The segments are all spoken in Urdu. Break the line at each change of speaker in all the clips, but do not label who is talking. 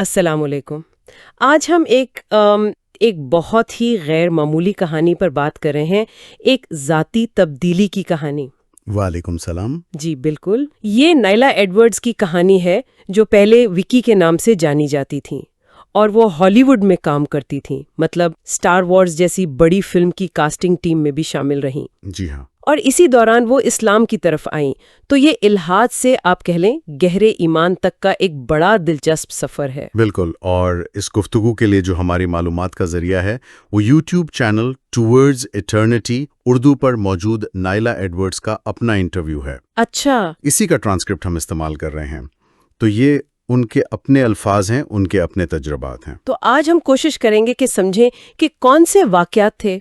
السلام علیکم۔ آج ہم ایک بہت ہی غیر معمولی کہانی پر بات کر رہے ہیں، ایک ذاتی تبدیلی کی کہانی۔
وعلیکم السلام۔
جی بالکل، یہ نائلا ایڈورڈز کی کہانی ہے، جو پہلے وکی کے نام سے جانی جاتی تھیں اور وہ ہالی ووڈ میں کام کرتی تھیں، مطلب سٹار وارز جیسی بڑی فلم کی کاسٹنگ ٹیم میں بھی شامل رہیں۔
جی ہاں۔
اور اسی دوران وہ اسلام کی طرف آئیں، تو یہ الحاد سے آپ کہہ لیں گہرے ایمان تک کا ایک بڑا دلچسپ سفر ہے۔
بالکل، اور اس گفتگو کے لیے جو ہماری معلومات کا ذریعہ ہے وہ YouTube channel towards eternity Urdu پر موجود نائلا ایڈورڈز کا اپنا انٹرویو ہے۔
اچھا،
اسی کا ٹرانسکرپٹ ہم استعمال کر رہے ہیں، تو یہ ان کے اپنے الفاظ ہیں، ان کے اپنے تجربات ہیں۔
تو آج ہم کوشش کریں گے کہ سمجھیں کہ کون سے واقعات تھے،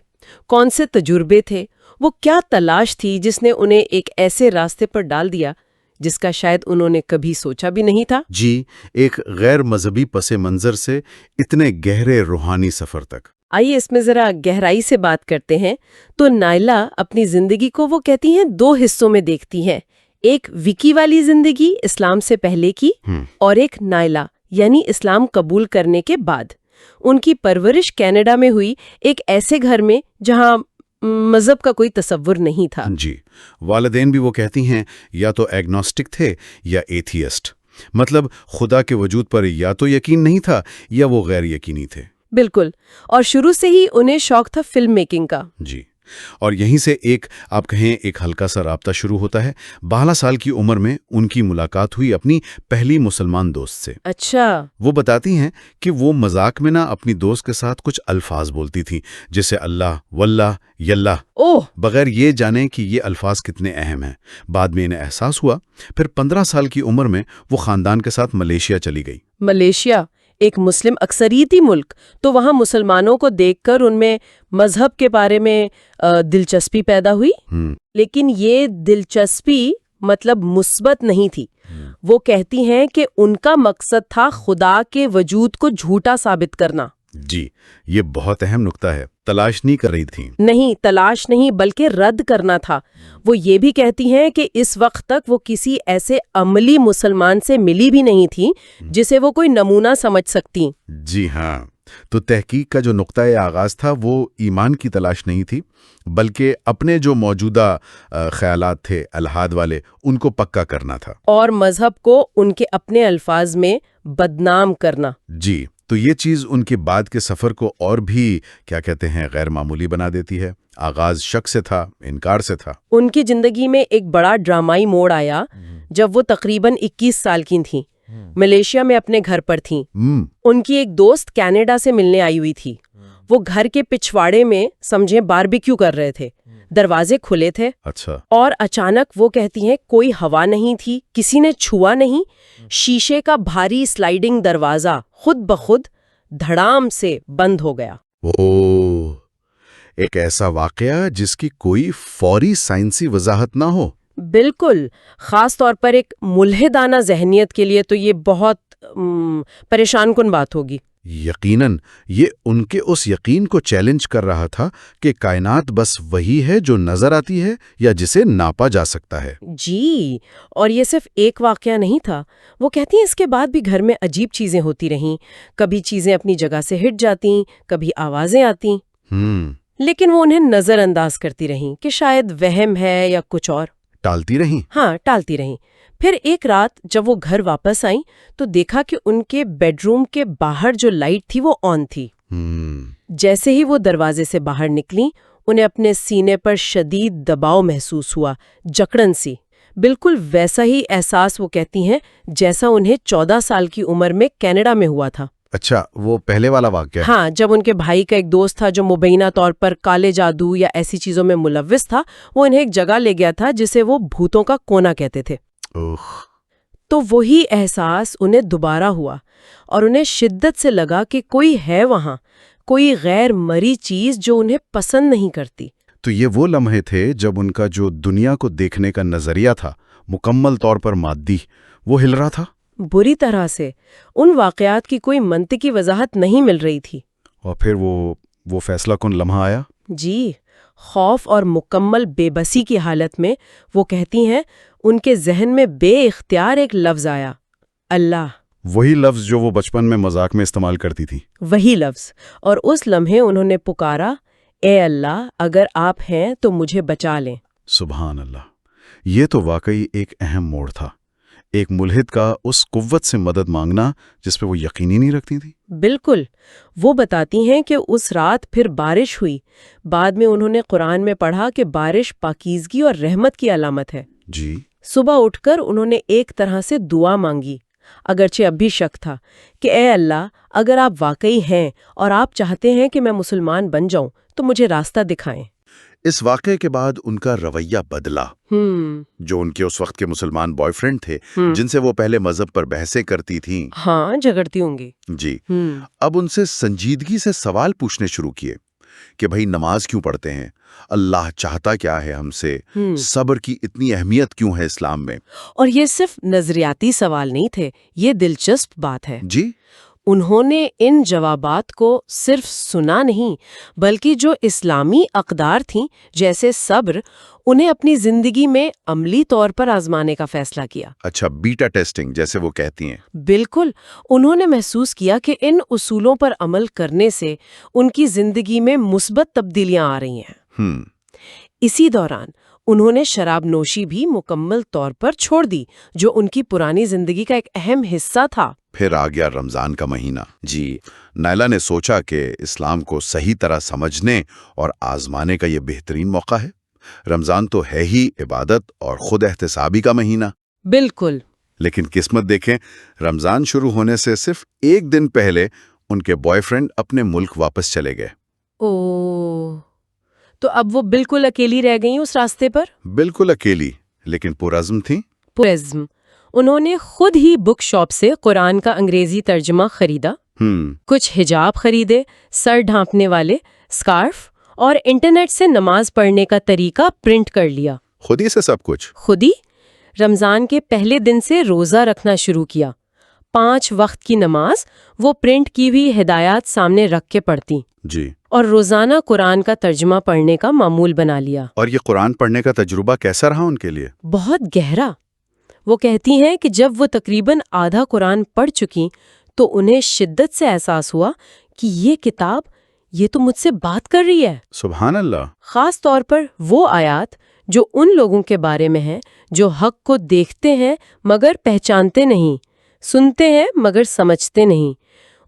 کون سے تجربے تھے، وہ کیا تلاش تھی جس نے انہیں ایک ایسے راستے پر ڈال دیا جس کا شاید انہوں نے کبھی سوچا بھی نہیں تھا۔
جی، ایک غیر مذہبی پس منظر سے اتنے گہرے روحانی سفر تک۔
آئیے اس میں ذرا گہرائی سے بات کرتے ہیں۔ تو نائلا اپنی زندگی کو وہ کہتی ہیں دو حصوں میں دیکھتی ہیں، ایک وکی والی زندگی اسلام سے پہلے کی، اور ایک نائلا یعنی اسلام قبول کرنے کے بعد۔ ان کی پرورش کینیڈا میں ہوئی، ایک ایسے گھر میں جہاں مذہب کا کوئی تصور نہیں تھا۔
جی، والدین بھی وہ کہتی ہیں یا تو ایگنوسٹک تھے یا ایتھیسٹ، مطلب خدا کے وجود پر یا تو یقین نہیں تھا یا وہ غیر یقینی تھے۔
بالکل، اور شروع سے ہی انہیں شوق تھا فلم میکنگ کا۔
جی، اور یہیں سے آپ کہیں ایک ہلکا سا رابطہ شروع ہوتا ہے۔ 12 سال کی عمر میں ان کی ملاقات ہوئی اپنی پہلی مسلمان دوست سے۔
اچھا،
وہ بتاتی ہیں کہ وہ مذاق میں اپنی دوست کے ساتھ کچھ الفاظ بولتی تھی، جیسے اللہ، واللہ، یلہ، بغیر یہ جانے کہ یہ الفاظ کتنے اہم ہیں۔ بعد میں انہیں احساس ہوا، پھر 15 سال کی عمر میں وہ خاندان کے ساتھ ملیشیا چلی گئی۔
ملیشیا ایک مسلم اکثریتی ملک، تو وہاں مسلمانوں کو دیکھ کر ان میں مذہب کے بارے میں دلچسپی پیدا ہوئی، لیکن یہ دلچسپی مطلب مثبت نہیں تھی۔ وہ کہتی ہیں کہ ان کا مقصد تھا خدا کے وجود کو جھوٹا ثابت کرنا۔
جی، یہ بہت اہم نقطہ ہے۔ تلاش نہیں کر رہی تھیں۔ نہیں،
تلاش نہیں بلکہ رد کرنا تھا۔ وہ یہ بھی کہتی ہیں کہ اس وقت تک وہ کسی ایسے عملی مسلمان سے ملی بھی نہیں تھی جسے وہ کوئی نمونہ سمجھ سکتی۔
جی ہاں، تو تحقیق کا جو نقطۂ آغاز تھا وہ ایمان کی تلاش نہیں تھی، بلکہ اپنے جو موجودہ خیالات تھے الحاد والے، ان کو پکا کرنا تھا،
اور مذہب کو ان کے اپنے الفاظ میں بدنام کرنا۔
جی، تو یہ چیز ان کے بعد کے سفر کو اور بھی غیر معمولی بنا دیتی ہے۔ آغاز شک سے تھا، انکار سے تھا۔
ان کی زندگی میں ایک بڑا ڈرامائی موڑ آیا جب وہ تقریباً 21 سال کی تھیں، ملیشیا میں اپنے گھر پر تھیں۔ ان کی ایک دوست کینیڈا سے ملنے آئی ہوئی تھی۔ وہ گھر کے پچھواڑے میں سمجھیں باربیکیو کر رہے تھے، دروازے کھلے تھے۔
اچھا۔
اور اچانک وہ کہتی ہیں کوئی ہوا نہیں تھی، کسی نے چھوا نہیں، شیشے کا بھاری سلائیڈنگ دروازہ خود بخود دھڑام سے بند ہو گیا۔
اوہ، ایک ایسا واقعہ جس کی کوئی فوری سائنسی وضاحت نہ ہو۔
بالکل، خاص طور پر ایک ملحدانہ ذہنیت کے لیے تو یہ بہت پریشان کن بات ہوگی۔
یقیناً یہ ان کے اس یقین کو چیلنج کر رہا تھا کہ کائنات بس وہی ہے جو نظر آتی ہے یا جسے ناپا جا سکتا ہے۔
جی، اور یہ صرف ایک واقعہ نہیں تھا۔ وہ کہتی ہیں اس کے بعد بھی گھر میں عجیب چیزیں ہوتی رہیں، کبھی چیزیں اپنی جگہ سے ہٹ جاتیں، کبھی آوازیں آتیں، لیکن وہ انہیں نظر انداز کرتی رہیں کہ شاید وہم ہے یا کچھ اور۔
ٹالتی رہیں؟
ہاں، ٹالتی رہیں۔ پھر ایک رات جب وہ گھر واپس آئیں تو دیکھا کہ ان کے بیڈ روم کے باہر جو لائٹ تھی وہ آن تھی۔ جیسے ہی وہ دروازے سے باہر نکلیں، انہیں اپنے سینے پر شدید دباؤ محسوس ہوا، جکڑن سی۔ بالکل ویسا ہی احساس وہ کہتی ہیں جیسا انہیں 14 سال کی عمر میں کینیڈا میں ہوا تھا۔
اچھا، وہ پہلے والا واقعہ؟
ہاں، جب ان کے بھائی کا ایک دوست تھا جو مبینہ طور پر کالے جادو یا ایسی چیزوں میں ملوث تھا، وہ انہیں ایک جگہ لے گیا تھا جسے وہ بھوتوں کا کونا کہتے تھے۔ تو وہی احساس انہیں دوبارہ ہوا اور انہیں شدت سے لگا کہ کوئی ہے وہاں، کوئی غیر مری چیز جو انہیں پسند نہیں کرتی۔
تو یہ وہ لمحے تھے جب ان کا جو دنیا کو دیکھنے کا نظریہ تھا، مکمل طور پر مادی، وہ ہل رہا تھا۔
بری طرح سے ان واقعات کی کوئی منطقی وضاحت نہیں مل رہی تھی۔
اور پھر وہ فیصلہ کن لمحہ آیا۔
جی، خوف اور مکمل بے بسی کی حالت میں وہ کہتی ہیں ان کے ذہن میں بے اختیار ایک لفظ آیا، اللہ۔
وہی لفظ جو وہ بچپن میں مذاق میں استعمال کرتی تھی.
وہی لفظ. اور اس لمحے انہوں نے پکارا، اے اللہ اگر آپ ہیں تو مجھے بچا لیں.
سبحان اللہ. یہ تو واقعی ایک اہم موڑ تھا. ایک ملحد کا اس قوت سے مدد مانگنا جس پہ وہ یقین ہی نہیں رکھتی تھی.
بالکل. وہ بتاتی ہیں کہ اس رات پھر بارش ہوئی. بعد میں انہوں نے قرآن میں پڑھا کہ بارش پاکیزگی اور رحمت کی علامت ہے.
جی.
صبح اٹھ کر انہوں نے ایک طرح سے دعا مانگی، اگرچہ اب بھی شک تھا، کہ اے اللہ اگر آپ واقعی ہیں اور آپ چاہتے ہیں کہ میں مسلمان بن جاؤں تو مجھے راستہ دکھائیں.
اس واقعے کے بعد ان کا رویہ بدلا. جو ان کے اس وقت کے مسلمان بوائے فرینڈ تھے جن سے وہ پہلے مذہب پر بحثیں کرتی تھیں،
ہاں جھگڑتی ہوں گی.
جی. اب ان سے سنجیدگی سے سوال پوچھنے شروع کیے کہ بھئی نماز کیوں پڑھتے ہیں؟ اللہ چاہتا کیا ہے ہم سے؟ صبر کی اتنی اہمیت کیوں ہے اسلام میں؟
اور یہ صرف نظریاتی سوال نہیں تھے، یہ دلچسپ بات ہے.
جی.
انہوں نے ان جوابات کو صرف سنا نہیں بلکہ جو اسلامی اقدار تھیں جیسے صبر، انہیں اپنی زندگی میں عملی طور پر آزمانے کا فیصلہ کیا.
اچھا، بیٹا ٹیسٹنگ جیسے وہ کہتی ہیں.
بالکل. انہوں نے محسوس کیا کہ ان اصولوں پر عمل کرنے سے ان کی زندگی میں مثبت تبدیلیاں آ رہی ہیں. اسی دوران انہوں نے شراب نوشی بھی مکمل طور پر چھوڑ دی جو ان کی پرانی زندگی کا ایک اہم حصہ تھا.
پھر آ گیا رمضان کا مہینہ. جی. نائلہ نے سوچا کہ اسلام کو صحیح طرح سمجھنے اور آزمانے کا یہ بہترین موقع ہے. رمضان تو ہے ہی عبادت اور خود احتسابی کا مہینہ.
بالکل.
لیکن قسمت دیکھیں، رمضان شروع ہونے سے صرف ایک دن پہلے ان کے بوائے فرینڈ اپنے ملک واپس چلے گئے.
تو اب وہ بالکل اکیلی رہ گئیں اس راستے پر.
بالکل اکیلی، لیکن پرعزم تھیں.
پرعزم. انہوں نے خود ہی بک شاپ سے قرآن کا انگریزی ترجمہ خریدا، کچھ حجاب خریدے، سر ڈھانپنے والے اسکارف، اور انٹرنیٹ سے نماز پڑھنے کا طریقہ پرنٹ کر لیا.
خود ہی سے سب کچھ.
خود ہی. رمضان کے پہلے دن سے روزہ رکھنا شروع کیا. 5 وقت کی نماز وہ پرنٹ کی ہوئی ہدایات سامنے رکھ کے پڑھتی.
جی.
اور روزانہ قرآن کا ترجمہ پڑھنے کا معمول بنا لیا.
اور یہ قرآن پڑھنے کا تجربہ کیسا رہا ان کے لیے؟
بہت گہرا. وہ کہتی ہیں کہ جب وہ تقریباً آدھا قرآن پڑھ چکی تو انہیں شدت سے احساس ہوا کہ یہ کتاب یہ تو مجھ سے بات کر رہی ہے.
سبحان اللہ.
خاص طور پر وہ آیات جو ان لوگوں کے بارے میں ہیں جو حق کو دیکھتے ہیں مگر پہچانتے نہیں، سنتے ہیں مگر سمجھتے نہیں.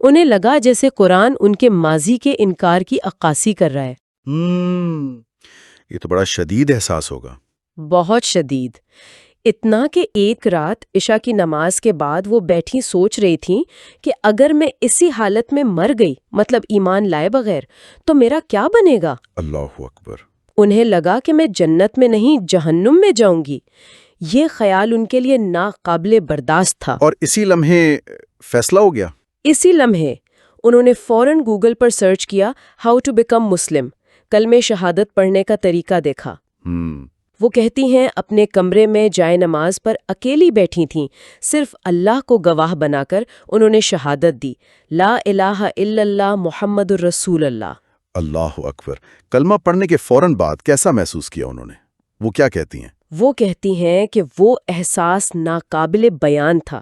انہیں لگا جیسے قرآن ان کے ماضی کے انکار کی عکاسی کر رہا ہے.
یہ تو بڑا شدید احساس ہوگا.
بہت شدید. اتنا کہ ایک رات عشاء کی نماز کے بعد وہ بیٹھی سوچ رہی تھیں کہ اگر میں اسی حالت میں مر گئی، مطلب ایمان لائے بغیر، تو میرا کیا بنے گا؟
اللہ اکبر.
انہیں لگا کہ میں جنت میں نہیں جہنم میں جاؤں گی. یہ خیال ان کے لیے ناقابل برداشت تھا.
اور اسی لمحے فیصلہ ہو گیا. اسی
لمحے انہوں نے فوراً گوگل پر سرچ کیا ہاؤ ٹو بیکم مسلم. کلمہ شہادت پڑھنے کا طریقہ دیکھا. وہ کہتی ہیں اپنے کمرے میں جائے نماز پر اکیلی بیٹھی تھیں، صرف اللہ کو گواہ بنا کر انہوں نے شہادت دی، لا الہ الا اللہ محمد الرسول اللہ.
اللہ اکبر. کلمہ پڑھنے کے فوراً بعد کیسا محسوس کیا انہوں نے؟ وہ کیا کہتی ہیں؟
وہ کہتی ہیں کہ وہ احساس ناقابل بیان تھا.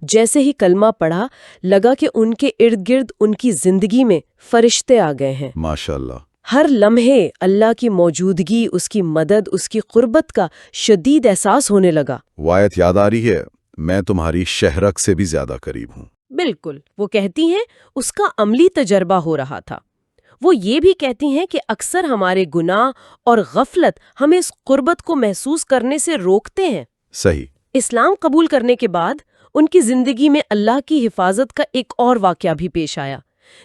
جیسے ہی کلمہ پڑھا لگا کہ ان کے ارد گرد ان کی زندگی میں فرشتے آ گئے ہیں.
ماشاءاللہ.
ہر لمحے اللہ کی موجودگی، اس کی مدد، اس کی قربت کا شدید احساس ہونے لگا.
وایت یاد آ رہی ہے، میں تمہاری شہرک سے بھی زیادہ قریب ہوں.
بالکل. وہ کہتی ہیں اس کا عملی تجربہ ہو رہا تھا. وہ یہ بھی کہتی ہیں کہ اکثر ہمارے گناہ اور غفلت ہمیں اس قربت کو محسوس کرنے سے روکتے ہیں.
صحیح.
اسلام قبول کرنے کے بعد ان کی زندگی میں اللہ کی حفاظت کا ایک اور واقعہ بھی پیش آیا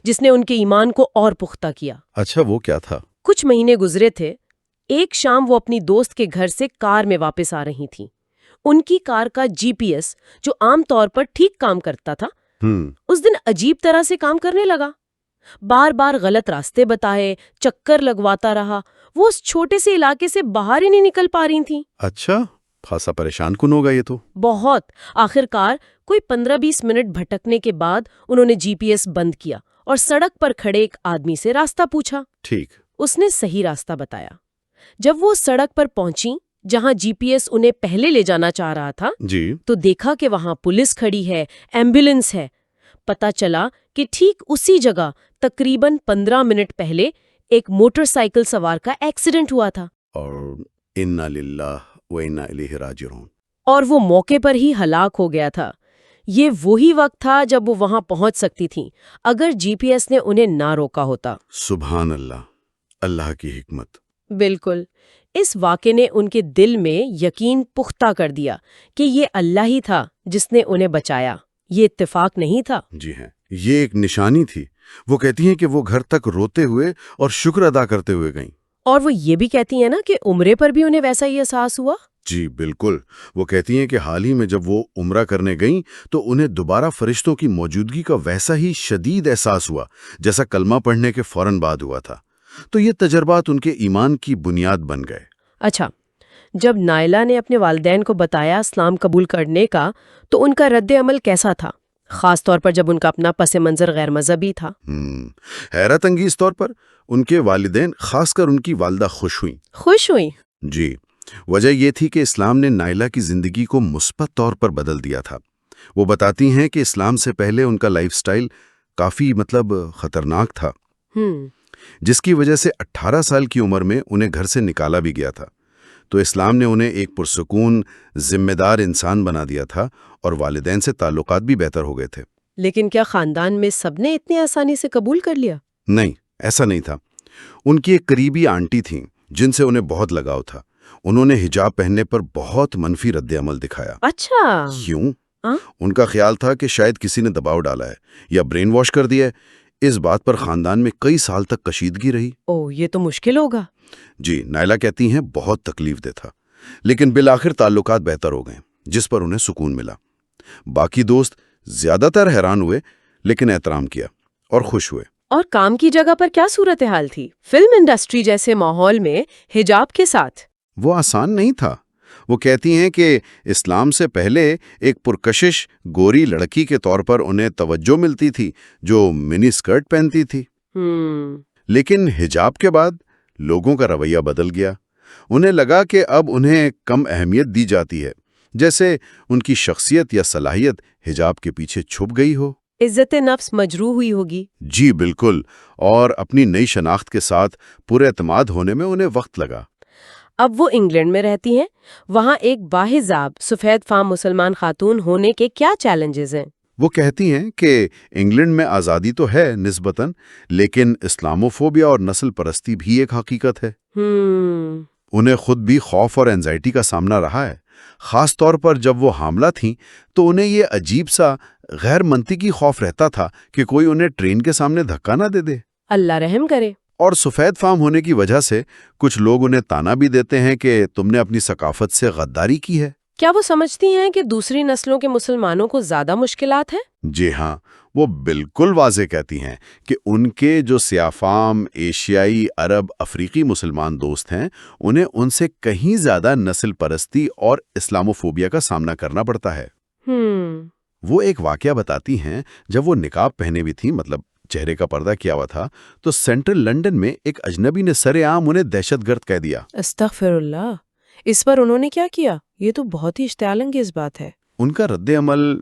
جس نے ان کے ایمان کو اور پختہ کیا.
اچھا، وہ کیا تھا؟
کچھ مہینے گزرے تھے. ایک شام وہ اپنی دوست کے گھر سے کار میں واپس آ رہی تھیں. ان کی کار کا GPS جو عام طور پر ٹھیک کام کرتا تھا اس دن عجیب طرح سے کام کرنے لگا. بار بار غلط راستے بتائے، چکر لگواتا رہا. وہ اس چھوٹے سے علاقے سے باہر ہی نہیں نکل پا رہی تھیں.
اچھا، خاصا پریشان کن ہوگا یہ تو.
بہت. آخر کار کوئی 15-20 منٹ بھٹکنے کے بعد انہوں نے GPS بند کیا اور سڑک پر کھڑے ایک آدمی سے راستہ پوچھا.
ٹھیک.
اس نے صحیح راستہ بتایا. جب وہ سڑک پر پہنچی جہاں جی پی ایس انہیں پہلے لے جانا چاہ رہا تھا
جی
تو دیکھا کہ وہاں پولیس کھڑی ہے، ایمبولینس ہے۔ پتا چلا کہ ٹھیک اسی جگہ تقریباً 15 منٹ پہلے ایک موٹر سائیکل سوار کا ایکسیڈنٹ ہوا تھا،
اور انا للہ و انا الیہ راجعون،
اور وہ موقع پر ہی ہلاک ہو گیا تھا۔ یہ وہی وقت تھا جب وہ وہاں پہنچ سکتی تھیں اگر جی پی ایس نے انہیں نہ روکا ہوتا۔
سبحان اللہ، اللہ کی حکمت۔
بالکل، اس واقعے نے ان کے دل میں یقین پختہ کر دیا کہ یہ اللہ ہی تھا جس نے انہیں بچایا، یہ اتفاق نہیں تھا۔
جی ہیں، یہ ایک نشانی تھی۔ وہ کہتی ہیں کہ وہ گھر تک روتے ہوئے اور شکر ادا کرتے ہوئے گئیں۔
اور وہ یہ بھی کہتی ہیں نا کہ عمرے پر بھی انہیں ویسا ہی احساس ہوا۔
جی بالکل، وہ کہتی ہیں کہ حال ہی میں جب وہ عمرہ کرنے گئیں تو انہیں دوبارہ فرشتوں کی موجودگی کا ویسا ہی شدید احساس ہوا جیسا کلمہ پڑھنے کے فوراً بعد ہوا تھا۔ تو یہ تجربات ان کے ایمان کی بنیاد بن گئے۔
اچھا، جب نائلہ نے اپنے والدین کو بتایا اسلام قبول کرنے کا تو ان کا رد عمل کیسا تھا، خاص طور پر جب ان کا اپنا پس منظر غیر مذہبی تھا؟
حیرت انگیز طور پر ان کے والدین، خاص کر ان کی والدہ، خوش ہوئیں۔
خوش ہوئی؟
جی، وجہ یہ تھی کہ اسلام نے نائلہ کی زندگی کو مثبت طور پر بدل دیا تھا۔ وہ بتاتی ہیں کہ اسلام سے پہلے ان کا لائف سٹائل کافی خطرناک تھا، جس کی وجہ سے 18 سال کی عمر میں انہیں گھر سے نکالا بھی گیا تھا۔ تو اسلام نے انہیں ایک پرسکون، ذمہ دار انسان بنا دیا تھا، اور والدین سے تعلقات بھی بہتر ہو گئے تھے۔
لیکن کیا خاندان میں سب نے اتنی آسانی سے قبول کر لیا؟
نہیں، ایسا نہیں تھا۔ ان کی ایک قریبی آنٹی تھیں جن سے انہیں بہت لگاؤ تھا۔ انہوں نے حجاب پہننے پر بہت منفی رد عمل دکھایا۔
اچھا،
کیوں؟ ان کا خیال تھا کہ شاید کسی نے دباؤ ڈالا ہے یا برین واش کر دیا ہے۔ اس بات پر خاندان میں کئی سال تک کشیدگی رہی۔
یہ تو مشکل ہوگا۔
جی، نائلہ کہتی ہیں بہت تکلیف دہ تھا، لیکن بالآخر تعلقات بہتر ہو گئے، جس پر انہیں سکون ملا۔ باقی دوست زیادہ تر حیران ہوئے، لیکن احترام کیا اور خوش ہوئے۔
اور کام کی جگہ پر کیا صورتحال تھی؟ فلم انڈسٹری جیسے ماحول میں حجاب کے ساتھ
وہ آسان نہیں تھا۔ وہ کہتی ہیں کہ اسلام سے پہلے ایک پرکشش گوری لڑکی کے طور پر انہیں توجہ ملتی تھی جو منی سکرٹ پہنتی تھی۔ لیکن حجاب کے بعد لوگوں کا رویہ بدل گیا۔ انہیں لگا کہ اب انہیں کم اہمیت دی جاتی ہے، جیسے ان کی شخصیت یا صلاحیت حجاب کے پیچھے چھپ گئی ہو۔
عزت نفس مجروح ہوئی ہوگی۔
جی بالکل، اور اپنی نئی شناخت کے ساتھ پورے اعتماد ہونے میں انہیں وقت لگا۔
اب وہ انگلینڈ میں رہتی ہیں، وہاں ایک باحجاب سفید فام مسلمان خاتون ہونے کے کیا چیلنجز ہیں؟
وہ کہتی ہیں کہ انگلینڈ میں آزادی تو ہے نسبتاً، لیکن اسلاموفوبیا اور نسل پرستی بھی ایک حقیقت ہے۔ انہیں خود بھی خوف اور اینزائٹی کا سامنا رہا ہے، خاص طور پر جب وہ حاملہ تھیں تو انہیں یہ عجیب سا غیر منطقی خوف رہتا تھا کہ کوئی انہیں ٹرین کے سامنے دھکا نہ دے دے۔
اللہ رحم کرے۔
اور سفید فام ہونے کی وجہ سے کچھ لوگ انہیں تانا بھی دیتے ہیں کہ تم نے اپنی ثقافت سے غداری کی ہے۔
کیا وہ سمجھتی ہیں کہ دوسری نسلوں کے مسلمانوں کو زیادہ مشکلات ہیں؟
جی ہاں، وہ بالکل واضح کہتی ہیں کہ ان کے جو سیاہ فام، ایشیائی، عرب، افریقی مسلمان دوست ہیں، انہیں ان سے کہیں زیادہ نسل پرستی اور اسلاموفوبیا کا سامنا کرنا پڑتا ہے۔ وہ ایک واقعہ بتاتی ہیں، جب وہ نقاب پہنے بھی تھیں، چہرے کا پردہ کیا ہوا تھا، تو سینٹرل لنڈن میں ایک اجنبی نے سرے عام انہیں دہشت گرد کہہ دیا۔
استغفر اللہ، اس پر انہوں نے کیا کیا؟ یہ تو بہت ہی اشتعال انگیز بات ہے۔
ان کا رد عمل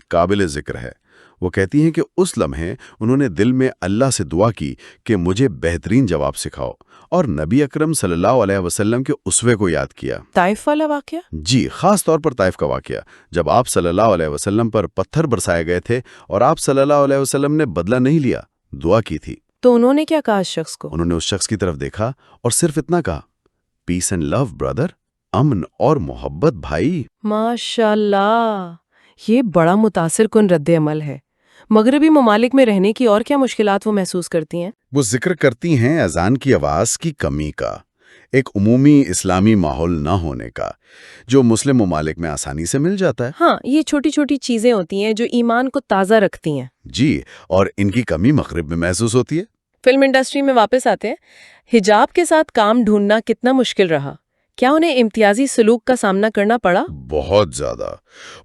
قابل ذکر ہے۔ وہ کہتی ہیں کہ اس لمحے انہوں نے دل میں اللہ سے دعا کی کہ مجھے بہترین جواب سکھاؤ، اور نبی اکرم صلی اللہ علیہ وسلم کے اسوے کو یاد کیا۔
طائف والا واقعہ؟
جی، خاص طور پر طائف کا واقعہ، جب آپ صلی اللہ علیہ وسلم پر پتھر برسائے گئے تھے اور آپ صلی اللہ علیہ وسلم نے بدلہ نہیں لیا، دعا کی تھی۔
تو انہوں نے کیا کہا اس شخص کو؟
انہوں نے اس شخص کی طرف دیکھا اور صرف اتنا کہا، پیس اینڈ لو برادر، امن اور محبت بھائی۔
ماشاءاللہ، یہ بڑا متاثر کن رد عمل ہے۔ مغربی ممالک میں رہنے کی اور کیا مشکلات وہ محسوس کرتی ہیں؟
وہ ذکر کرتی ہیں اذان کی آواز کی کمی کا، ایک عمومی اسلامی ماحول نہ ہونے کا، جو مسلم ممالک میں آسانی سے مل جاتا ہے۔
ہاں، یہ چھوٹی چھوٹی چیزیں ہوتی ہیں جو ایمان کو تازہ رکھتی ہیں۔
جی، اور ان کی کمی مغرب میں محسوس ہوتی ہے۔
فلم انڈسٹری میں واپس آتے ہیں، حجاب کے ساتھ کام ڈھونڈنا کتنا مشکل رہا؟ کیا انہیں امتیازی سلوک کا سامنا کرنا پڑا؟
بہت زیادہ۔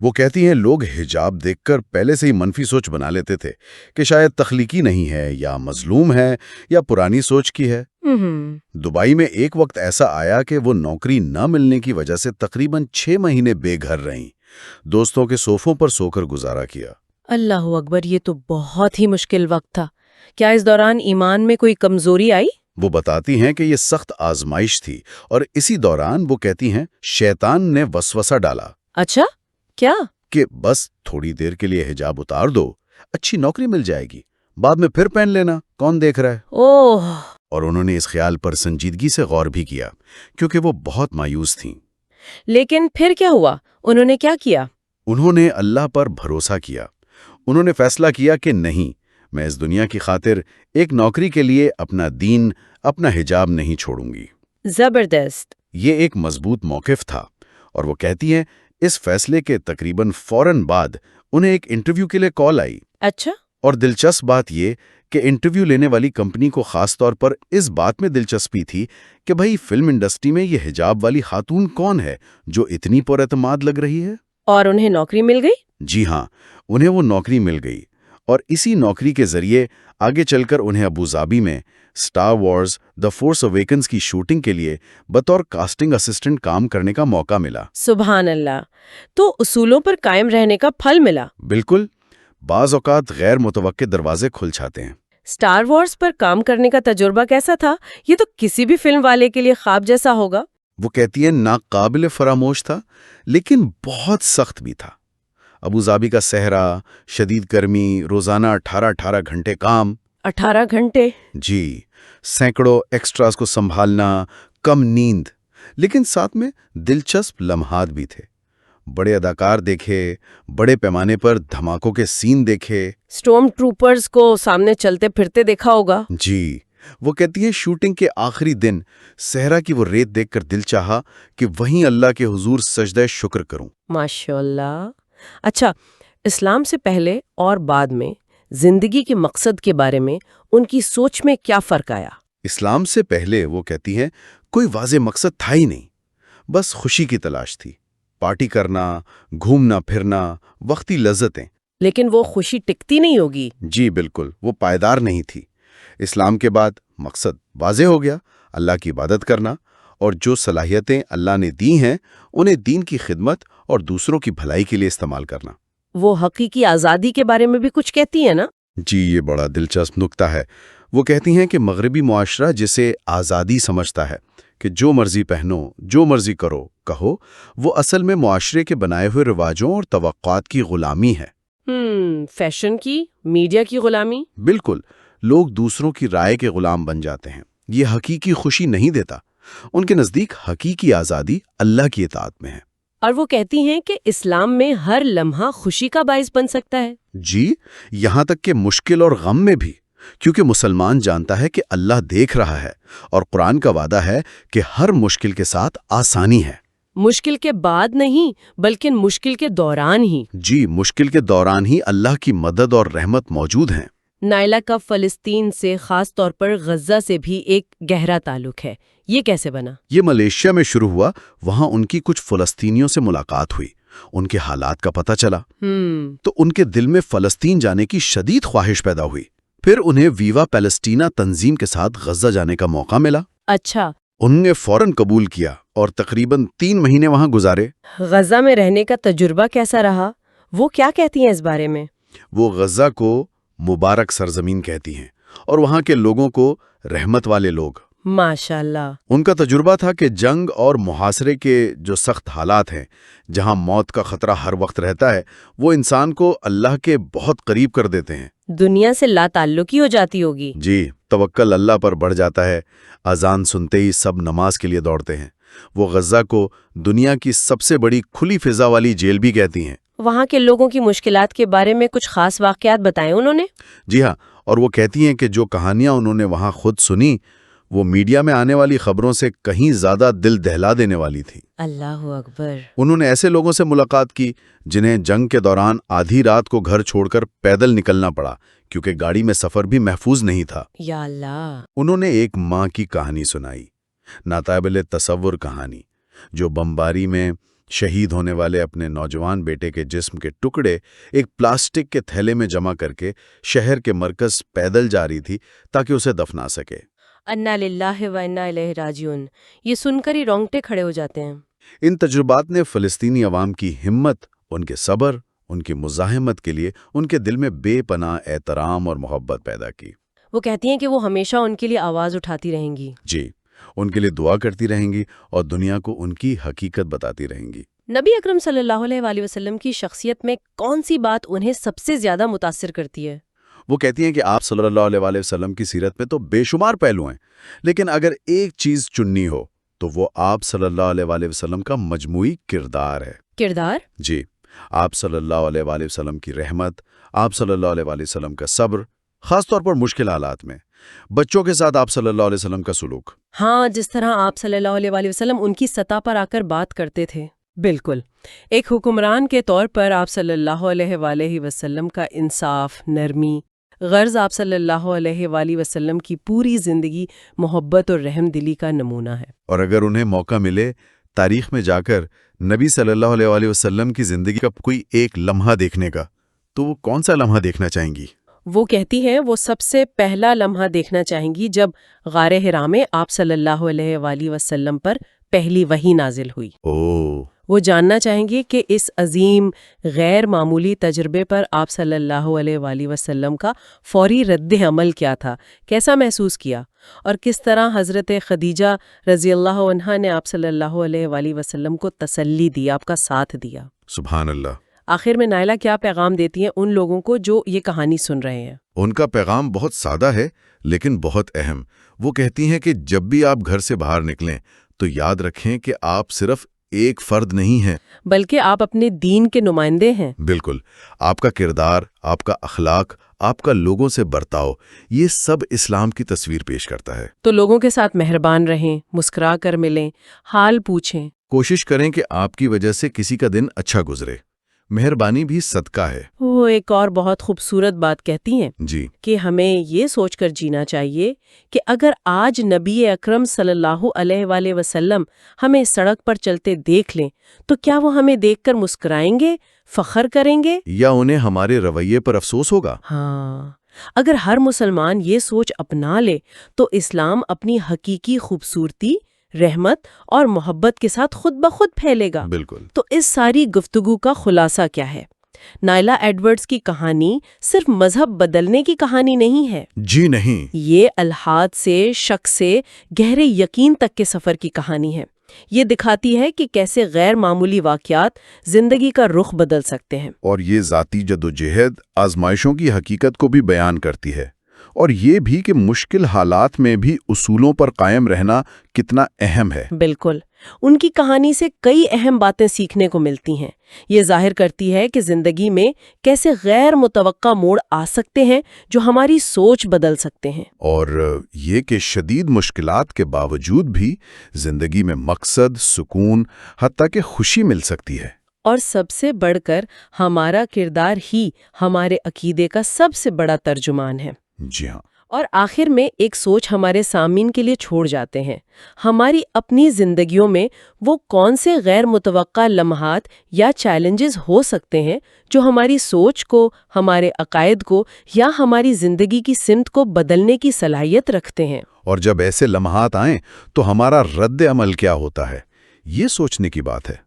وہ کہتی ہیں لوگ حجاب دیکھ کر پہلے سے ہی منفی سوچ بنا لیتے تھے کہ شاید تخلیقی نہیں ہے، یا مظلوم ہے، یا پرانی سوچ کی ہے۔ دبئی میں ایک وقت ایسا آیا کہ وہ نوکری نہ ملنے کی وجہ سے تقریباً 6 مہینے بے گھر رہیں، دوستوں کے صوفوں پر سو کر گزارا کیا۔
اللہ اکبر، یہ تو بہت ہی مشکل وقت تھا۔ کیا اس دوران ایمان میں کوئی کمزوری آئی؟
وہ بتاتی ہیں کہ یہ سخت آزمائش تھی، اور اسی دوران وہ کہتی ہیں شیطان نے وسوسہ ڈالا۔
اچھا، کیا؟
کہ بس تھوڑی دیر کے لیے حجاب اتار دو، اچھی نوکری مل جائے گی، بعد میں پھر پہن لینا، کون دیکھ رہا ہے۔
اوہ!
اور انہوں نے اس خیال پر سنجیدگی سے غور بھی کیا، کیونکہ وہ بہت مایوس تھیں۔
لیکن پھر کیا ہوا؟ انہوں نے کیا کیا؟
انہوں نے اللہ پر بھروسہ کیا۔ انہوں نے فیصلہ کیا کہ نہیں، میں اس دنیا کی خاطر ایک نوکری کے لیے اپنا دین، اپنا حجاب نہیں چھوڑوں گی۔
زبردست!
یہ ایک مضبوط موقف تھا، اور وہ کہتی ہیں اس فیصلے کے تقریباً فوراً بعد انہیں ایک انٹرویو کے لیے کال آئی۔
اچھا؟
اور دلچسپ بات یہ کہ انٹرویو لینے والی کمپنی کو خاص طور پر اس بات میں دلچسپی تھی کہ بھئی فلم انڈسٹری میں یہ حجاب والی خاتون کون ہے جو اتنی پر اعتماد لگ رہی ہے۔
اور انہیں نوکری مل گئی؟
جی ہاں، انہیں وہ نوکری مل گئی، اور اسی نوکری کے ذریعے آگے چل کر انہیں ابوظہبی میں اسٹار وارز دی فورس اویکنز کی شوٹنگ کے لیے بطور کاسٹنگ اسسٹنٹ کام کرنے کا موقع ملا۔
سبحان اللہ! تو اصولوں پر قائم رہنے کا پھل ملا۔
بالکل، بعض اوقات غیر متوقع دروازے کھل جاتے ہیں۔
اسٹار وارز پر کام کرنے کا تجربہ کیسا تھا؟ یہ تو کسی بھی فلم والے کے لیے خواب جیسا ہوگا۔
وہ کہتی ہیں ناقابل فراموش تھا، لیکن بہت سخت بھی تھا۔ ابوظہبی کا صحرا، شدید گرمی، روزانہ 18 گھنٹے کام۔
18 گھنٹے؟
جی، سینکڑوں ایکسٹراز کو سنبھالنا، کم نیند، لیکن ساتھ میں دلچسپ لمحات بھی تھے۔ بڑے اداکار دیکھے، بڑے پیمانے پر دھماکوں کے سین دیکھے۔
اسٹارم ٹروپرز کو سامنے چلتے پھرتے دیکھا ہوگا۔
جی، وہ کہتی ہے شوٹنگ کے آخری دن صحرا کی وہ ریت دیکھ کر دل چاہا کہ وہیں اللہ کے حضور سجدہ شکر کروں۔
ماشاءاللہ! اچھا، اسلام سے پہلے اور بعد میں زندگی کے مقصد کے بارے میں ان کی سوچ میں کیا فرق آیا؟
اسلام سے پہلے وہ کہتی ہے کوئی واضح مقصد تھا ہی نہیں، بس خوشی کی تلاش تھی، پارٹی کرنا، گھومنا پھرنا، وقتی لذتیں۔
لیکن وہ خوشی ٹکتی نہیں ہوگی۔
جی بالکل، وہ پائیدار نہیں تھی۔ اسلام کے بعد مقصد واضح ہو گیا، اللہ کی عبادت کرنا، اور جو صلاحیتیں اللہ نے دی ہیں انہیں دین کی خدمت اور دوسروں کی بھلائی کے لیے استعمال کرنا۔
وہ حقیقی آزادی کے بارے میں بھی کچھ کہتی ہیں نا؟
جی، یہ بڑا دلچسپ نکتہ ہے۔ وہ کہتی ہیں کہ مغربی معاشرہ جسے آزادی سمجھتا ہے کہ جو مرضی پہنو، جو مرضی کرو، کہو، وہ اصل میں معاشرے کے بنائے ہوئے رواجوں اور توقعات کی غلامی ہے۔
فیشن کی، میڈیا کی غلامی؟
بالکل، لوگ دوسروں کی رائے کے غلام بن جاتے ہیں۔ یہ حقیقی خوشی نہیں دیتا۔ ان کے نزدیک حقیقی آزادی اللہ کی اطاعت میں ہے۔
اور وہ کہتی ہیں کہ اسلام میں ہر لمحہ خوشی کا باعث بن سکتا ہے۔
جی، یہاں تک کہ مشکل اور غم میں بھی، کیونکہ مسلمان جانتا ہے کہ اللہ دیکھ رہا ہے، اور قرآن کا وعدہ ہے کہ ہر مشکل کے ساتھ آسانی ہے۔
مشکل کے بعد نہیں، بلکہ مشکل کے دوران ہی۔
جی، مشکل کے دوران ہی اللہ کی مدد اور رحمت موجود ہیں۔
نائلہ کا فلسطین سے، خاص طور پر غزہ سے بھی ایک گہرا تعلق ہے۔ یہ کیسے بنا؟
یہ ملیشیا میں شروع ہوا۔ وہاں ان کی کچھ فلسطینیوں سے ملاقات ہوئی، ان کے حالات کا پتہ چلا، تو ان کے دل میں فلسطین جانے کی شدید خواہش پیدا ہوئی۔ پھر انہیں ویوا پیلسٹینا تنظیم کے ساتھ غزہ جانے کا موقع ملا۔
اچھا۔
انہوں نے فوراً قبول کیا اور تقریباً 3 مہینے وہاں گزارے۔
غزہ میں رہنے کا تجربہ کیسا رہا؟ وہ کیا کہتی ہیں اس بارے میں؟
وہ غزہ کو مبارک سرزمین کہتی ہیں، اور وہاں کے لوگوں کو رحمت والے لوگ۔
ماشاءاللہ!
ان کا تجربہ تھا کہ جنگ اور محاصرے کے جو سخت حالات ہیں، جہاں موت کا خطرہ ہر وقت رہتا ہے، وہ انسان کو اللہ کے بہت قریب کر دیتے ہیں۔
دنیا سے لا تعلقی ہو جاتی ہوگی۔
جی، توکل اللہ پر بڑھ جاتا ہے۔ اذان سنتے ہی سب نماز کے لیے دوڑتے ہیں۔ وہ غزہ کو دنیا کی سب سے بڑی کھلی فضا والی جیل بھی کہتی ہیں۔
وہاں کے لوگوں کی مشکلات کے بارے میں کچھ خاص واقعات بتائے انہوں نے؟
جی ہاں، اور وہ کہتی ہیں کہ جو کہانیاں انہوں نے وہاں خود سنی، وہ میڈیا میں آنے والی خبروں سے کہیں زیادہ دل دہلا دینے والی تھی۔
اللہ اکبر!
انہوں نے ایسے لوگوں سے ملاقات کی جنہیں جنگ کے دوران آدھی رات کو گھر چھوڑ کر پیدل نکلنا پڑا، کیونکہ گاڑی میں سفر بھی محفوظ نہیں تھا۔
یا اللہ!
انہوں نے ایک ماں کی کہانی سنائی، ناقابل تصور کہانی، جو بمباری میں شہید ہونے والے اپنے نوجوان بیٹے کے جسم کے ٹکڑے ایک پلاسٹک کے تھیلے میں جمع کر کے شہر کے مرکز پیدل جا رہی تھی تاکہ اسے دفنا سکے۔
انا للہ و انا الیہ راجعون، یہ سن کر ہی رونگٹے کھڑے ہو جاتے ہیں۔
ان تجربات نے فلسطینی عوام کی ہمت، ان کے صبر، ان کی مزاحمت کے لیے ان کے دل میں بے پناہ احترام اور محبت پیدا کی۔
وہ کہتی ہیں کہ وہ ہمیشہ ان کے لیے آواز اٹھاتی رہیں گی۔
جی، ان کے لیے دعا کرتی رہیں گی اور دنیا کو ان کی حقیقت بتاتی رہیں گی۔
نبی اکرم صلی اللہ علیہ وآلہ وسلم کی شخصیت میں کون سی بات انہیں سب سے زیادہ متاثر کرتی ہے؟
وہ کہتی ہیں کہ آپ صلی اللہ علیہ وآلہ وسلم کی سیرت میں تو بے شمار پہلو ہیں، لیکن اگر ایک چیز چننی ہو تو وہ آپ صلی اللہ علیہ وآلہ وسلم کا مجموعی کردار ہے۔
کردار؟
جی، آپ صلی اللہ علیہ وآلہ وسلم کی رحمت، آپ صلی اللہ علیہ وآلہ وسلم کا صبر، خاص طور پر مشکل حالات میں، بچوں کے ساتھ آپ صلی اللہ علیہ وسلم کا سلوک۔
ہاں، جس طرح آپ صلی اللہ علیہ وآلہ وسلم ان کی سطح پر آ کر بات کرتے تھے۔ بالکل، ایک حکمران کے طور پر آپ صلی اللہ علیہ وآلہ وسلم کا انصاف، نرمی، غرض آپ صلی اللہ علیہ وآلہ وسلم کی پوری زندگی محبت اور رحم دلی کا نمونہ ہے۔
اور اگر انہیں موقع ملے تاریخ میں جا کر نبی صلی اللہ علیہ وآلہ وسلم کی زندگی کا کوئی ایک لمحہ دیکھنے کا، تو وہ کون سا لمحہ دیکھنا چاہیں گی؟
وہ کہتی ہیں وہ سب سے پہلا لمحہ دیکھنا چاہیں گی جب غار حرا میں آپ صلی اللہ علیہ وآلہ وسلم پر پہلی وحی نازل ہوئی۔ وہ جاننا چاہیں گی کہ اس عظیم غیر معمولی تجربے پر آپ صلی اللہ علیہ وآلہ وسلم کا فوری رد عمل کیا تھا، کیسا محسوس کیا، اور کس طرح حضرت خدیجہ رضی اللہ عنہا نے آپ صلی اللہ علیہ وآلہ وسلم کو تسلی دی، آپ کا ساتھ دیا۔
سبحان اللہ۔
آخر میں نائلہ کیا پیغام دیتی ہیں ان لوگوں کو جو یہ کہانی سن رہے ہیں؟
ان کا پیغام بہت سادہ ہے لیکن بہت اہم۔ وہ کہتی ہیں کہ جب بھی آپ گھر سے باہر نکلیں تو یاد رکھیں کہ آپ صرف ایک فرد نہیں ہیں،
بلکہ آپ اپنے دین کے نمائندے ہیں۔
بالکل، آپ کا کردار، آپ کا اخلاق، آپ کا لوگوں سے برتاؤ، یہ سب اسلام کی تصویر پیش کرتا ہے۔
تو لوگوں کے ساتھ مہربان رہیں، مسکرا کر ملیں، حال پوچھیں۔
کوشش کریں کہ آپ کی وجہ سے کسی کا دن اچھا گزرے۔ مہربانی بھی صدقہ ہے۔
وہ ایک اور بہت خوبصورت بات کہتی ہیں
جی،
کہ ہمیں یہ سوچ کر جینا چاہیے کہ اگر آج نبی اکرم صلی اللہ علیہ وآلہ وسلم ہمیں سڑک پر چلتے دیکھ لیں تو کیا وہ ہمیں دیکھ کر مسکرائیں گے، فخر کریں گے،
یا انہیں ہمارے رویے پر افسوس ہوگا؟
ہاں، اگر ہر مسلمان یہ سوچ اپنا لے تو اسلام اپنی حقیقی خوبصورتی، رحمت اور محبت کے ساتھ خود بخود پھیلے گا۔
بالکل۔
تو اس ساری گفتگو کا خلاصہ کیا ہے؟ نائلہ ایڈورڈز کی کہانی صرف مذہب بدلنے کی کہانی نہیں ہے،
جی نہیں،
یہ الحاد سے شک سے گہرے یقین تک کے سفر کی کہانی ہے۔ یہ دکھاتی ہے کہ کیسے غیر معمولی واقعات زندگی کا رخ بدل سکتے ہیں،
اور یہ ذاتی جدوجہد آزمائشوں کی حقیقت کو بھی بیان کرتی ہے، اور یہ بھی کہ مشکل حالات میں بھی اصولوں پر قائم رہنا کتنا اہم ہے۔
بالکل، ان کی کہانی سے کئی اہم باتیں سیکھنے کو ملتی ہیں۔ یہ ظاہر کرتی ہے کہ زندگی میں کیسے غیر متوقع موڑ آ سکتے ہیں جو ہماری سوچ بدل سکتے ہیں،
اور یہ کہ شدید مشکلات کے باوجود بھی زندگی میں مقصد، سکون، حتیٰ کہ خوشی مل سکتی ہے۔
اور سب سے بڑھ کر ہمارا کردار ہی ہمارے عقیدے کا سب سے بڑا ترجمان ہے۔
جی ہاں۔
اور آخر میں ایک سوچ ہمارے سامعین کے لیے چھوڑ جاتے ہیں، ہماری اپنی زندگیوں میں وہ کون سے غیر متوقع لمحات یا چیلنجز ہو سکتے ہیں جو ہماری سوچ کو، ہمارے عقائد کو یا ہماری زندگی کی سمت کو بدلنے کی صلاحیت رکھتے ہیں۔
اور جب ایسے لمحات آئیں تو ہمارا رد عمل کیا ہوتا ہے، یہ سوچنے کی بات ہے۔